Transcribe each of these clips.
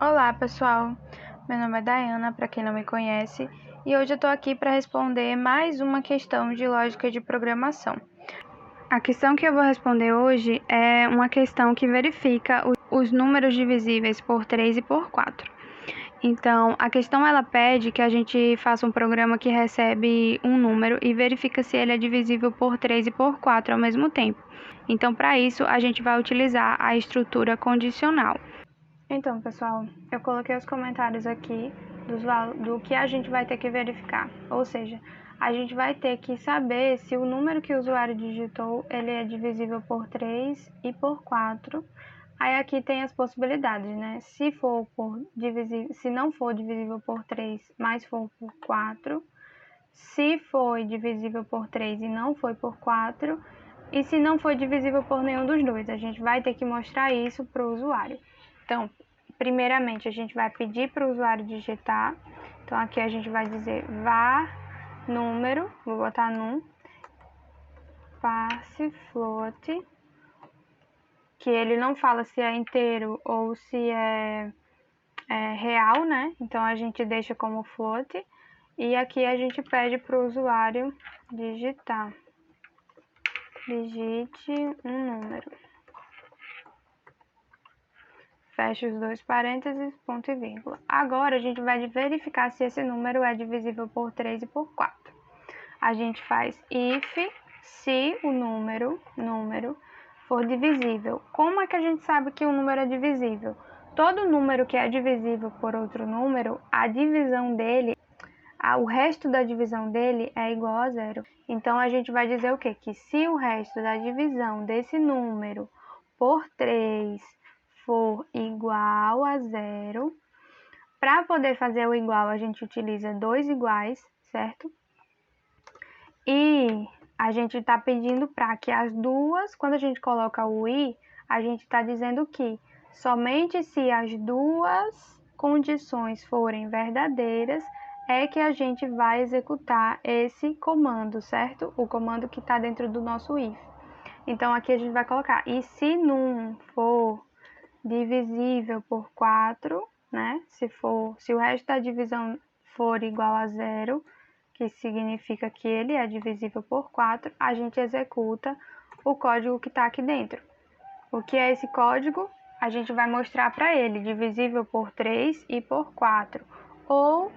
Olá, pessoal. Meu nome é Dayana, para quem não me conhece, e hoje eu estou aqui para responder mais uma questão de lógica de programação. A questão que eu vou responder hoje é uma questão que verifica os números divisíveis por 3 e por 4. Então, a questão ela pede que a gente faça um programa que recebe um número e verifica se ele é divisível por 3 e por 4 ao mesmo tempo. Então, para isso, a gente vai utilizar a estrutura condicional. Então, pessoal, eu coloquei os comentários aqui do que a gente vai ter que verificar. Ou seja, a gente vai ter que saber se o número que o usuário digitou ele é divisível por 3 e por 4. Aí aqui tem as possibilidades, né? Se não for divisível por 3, mas for por 4. Se foi divisível por 3 e não foi por 4. E se não foi divisível por nenhum dos dois. A gente vai ter que mostrar isso para o usuário. Então, primeiramente, a gente vai pedir para o usuário digitar. Então, aqui a gente vai dizer var número, vou botar num, parse float, que ele não fala se é inteiro ou se é real, né? Então, a gente deixa como float. E aqui a gente pede para o usuário digitar. Digite um número. Fecha os dois parênteses, ponto e vírgula. Agora, a gente vai verificar se esse número é divisível por 3 e por 4. A gente faz if se o número for divisível. Como é que a gente sabe que o número é divisível? Todo número que é divisível por outro número, a divisão dele, o resto da divisão dele é igual a zero. Então, a gente vai dizer o quê? Que se o resto da divisão desse número por 3 for igual a zero, para poder fazer o igual, a gente utiliza dois iguais, certo? E a gente está pedindo para que as duas, quando a gente coloca o i, a gente está dizendo que somente se as duas condições forem verdadeiras, é que a gente vai executar esse comando, certo? O comando que está dentro do nosso if. Então, aqui a gente vai colocar, e se num for divisível por 4, né? Se o resto da divisão for igual a zero, que significa que ele é divisível por 4, a gente executa o código que está aqui dentro. O que é esse código? A gente vai mostrar para ele, divisível por 3 e por 4, ou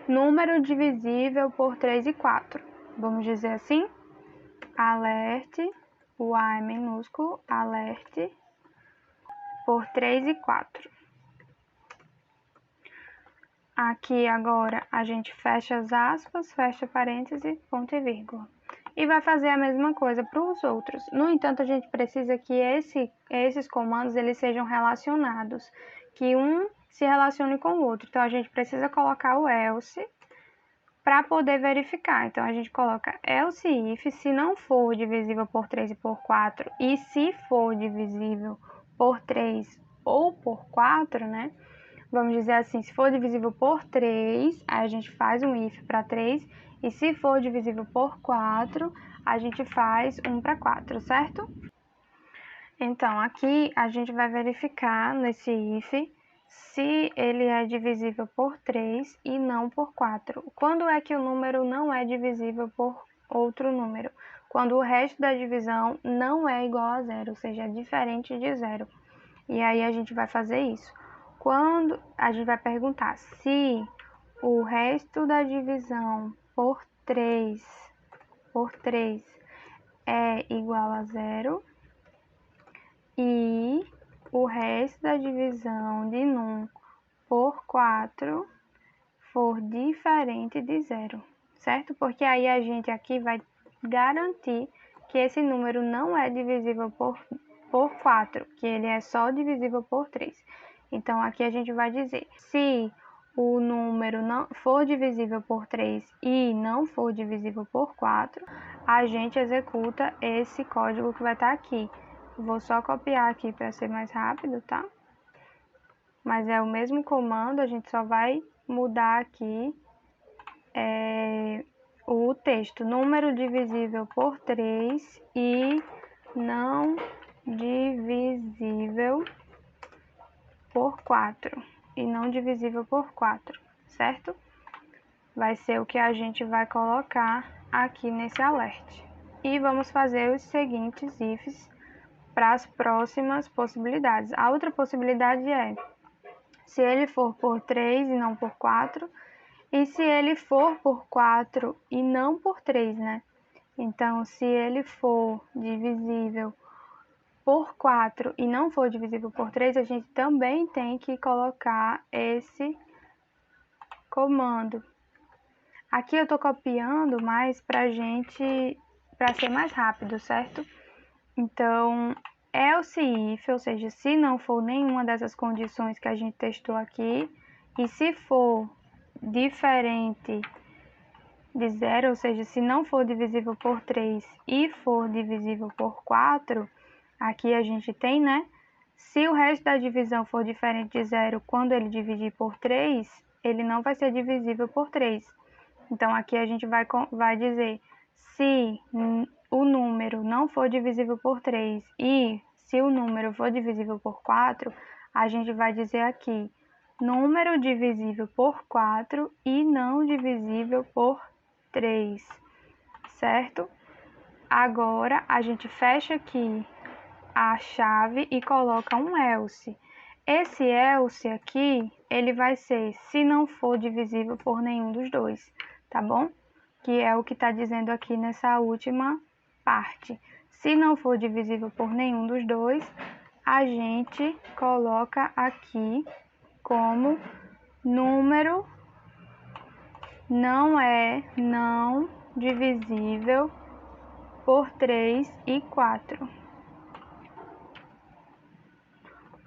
número divisível por 3 e 4. Vamos dizer assim, alert, o A é minúsculo, alert, por 3 e 4. Aqui agora a gente fecha as aspas, fecha parêntese, ponto e vírgula. E vai fazer a mesma coisa para os outros. No entanto, a gente precisa que esses comandos eles sejam relacionados, que um se relacione com o outro. Então, a gente precisa colocar o else para poder verificar. Então, a gente coloca else if, se não for divisível por 3 e por 4, e se for divisível por 3 ou por 4, né? Vamos dizer assim, se for divisível por 3, aí a gente faz um if para 3, e se for divisível por 4, a gente faz um para 4, certo? Então, aqui a gente vai verificar nesse if se ele é divisível por 3 e não por 4. Quando é que o número não é divisível por outro número? Quando o resto da divisão não é igual a zero, ou seja, é diferente de zero. E aí a gente vai fazer isso. Quando a gente vai perguntar se o resto da divisão por 3 é igual a zero e o resto da divisão de num por 4 for diferente de zero, certo? Porque aí a gente aqui vai garantir que esse número não é divisível por 4, que ele é só divisível por 3. Então, aqui a gente vai dizer, se o número não for divisível por 3 e não for divisível por 4, a gente executa esse código que vai estar aqui. Vou só copiar aqui para ser mais rápido, tá? Mas é o mesmo comando, a gente só vai mudar aqui o texto. Número divisível por 3 e não divisível por 4. e não divisível por 4, certo? Vai ser o que a gente vai colocar aqui nesse alert. E vamos fazer os seguintes ifs para as próximas possibilidades. A outra possibilidade é se ele for por 3 e não por 4, e se ele for por 4 e não por 3, né? Então, se ele for divisível por 4 e não for divisível por 3, a gente também tem que colocar esse comando. Aqui eu tô copiando mais para ser mais rápido, certo? Então, else if, ou seja, se não for nenhuma dessas condições que a gente testou aqui, e se for diferente de 0, ou seja, se não for divisível por 3 e for divisível por 4, aqui a gente tem, né? Se o resto da divisão for diferente de 0 quando ele dividir por 3, ele não vai ser divisível por 3. Então, aqui a gente vai dizer, se o número não for divisível por 3 e se o número for divisível por 4, a gente vai dizer aqui, número divisível por 4 e não divisível por 3, certo? Agora, a gente fecha aqui a chave e coloca um else. Esse else aqui, ele vai ser se não for divisível por nenhum dos dois, tá bom? Que é o que está dizendo aqui nessa última parte. Se não for divisível por nenhum dos dois, a gente coloca aqui como número não é não divisível por 3 e 4.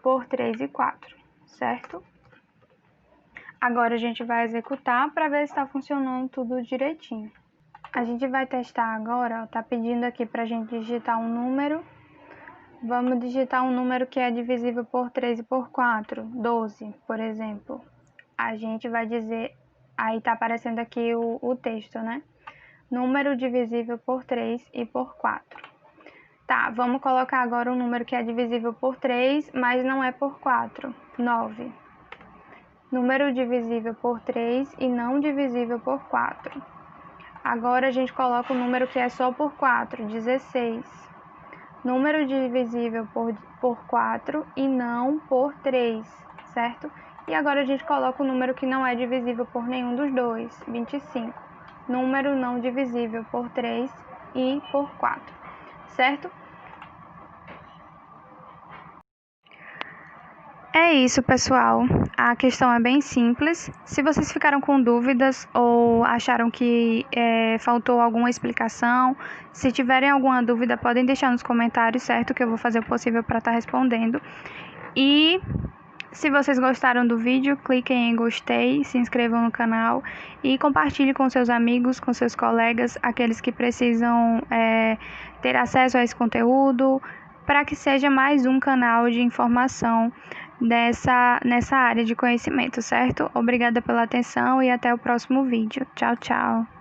Por 3 e 4, certo? Agora a gente vai executar para ver se está funcionando tudo direitinho. A gente vai testar agora, tá pedindo aqui para a gente digitar um número. Vamos digitar um número que é divisível por 3 e por 4, 12, por exemplo. A gente vai dizer, aí tá aparecendo aqui o texto, né? Número divisível por 3 e por 4. Tá, vamos colocar agora um número que é divisível por 3, mas não é por 4, 9. Número divisível por 3 e não divisível por 4. Agora a gente coloca o número que é só por 4, 16. Número divisível por 4 e não por 3, certo? E agora a gente coloca o número que não é divisível por nenhum dos dois, 25. Número não divisível por 3 e por 4, certo? É isso, pessoal. A questão é bem simples. Se vocês ficaram com dúvidas ou acharam que faltou alguma explicação, se tiverem alguma dúvida, podem deixar nos comentários, certo? Que eu vou fazer o possível para estar respondendo. E se vocês gostaram do vídeo, cliquem em gostei, se inscrevam no canal e compartilhem com seus amigos, com seus colegas, aqueles que precisam ter acesso a esse conteúdo, para que seja mais um canal de informação nessa área de conhecimento, certo? Obrigada pela atenção e até o próximo vídeo. Tchau, tchau!